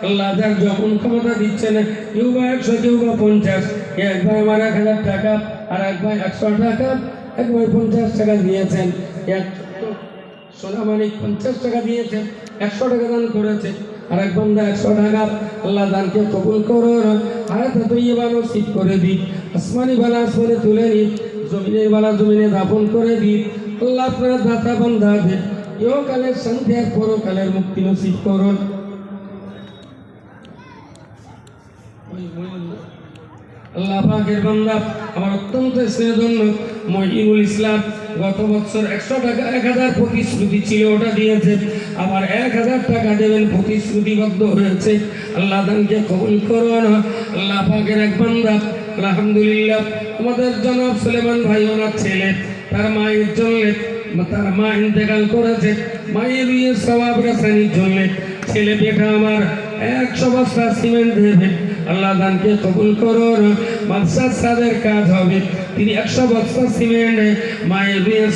আল্লাহ যার যখন ক্ষমতা দিচ্ছেন, কেউ বা 100, কেউ বা 50, এক ভাই আমার 1000 টাকা, আর এক ভাই 100 টাকা, এক ভাই 50 টাকা দিয়েছেন, এক সোনামানিক 50 টাকা দিয়েছেন, 100 টাকা দান করেছে, আর এক বান্দা 100 টাকা। আল্লাহ দানকে কবুল করুন, হায়াত তৈয়বা নসিব করে দিন, আসমানি বালা আসমানে তুলে নিন, জমিনের বালা জমিনে দাফন করে দিন। আল্লাহ আপনার দাতা বান্দাদের ইহকালের শান্তি আর পরকালের মুক্তি নসিব করুন। আল্লাহ পাকের বান্দা আমার অত্যন্ত স্নেহধন্য মহিনুল ইসলাম গত বছর 100 টাকা 1000 প্রতিশ্রুতি ছিল, ওটা দিয়েছে, আবার 1000 টাকা দেবেন প্রতিশ্রুতিবদ্ধ হয়েছে। আল্লাহ দানকে কবুল করুন। আল্লাহ পাকের এক বান্দা আলহামদুলিল্লাহ আমাদের জনাব সুলেমান ভাই, ওনার ছেলে, তার মায়ের জন্য, তার মা ইন্তেকাল করেছে, মায়ের বিয়ের সওয়াব রাসানির জন্য ছেলে বেটা আমার 100 বস্তা সিমেন্ট দেবে। আল্লাহ দানকে কবুল করুন। মাদ্রাসার কাজ হবে, তিনি 100 বস্তা সিমেন্ট মায়ের বিয়ের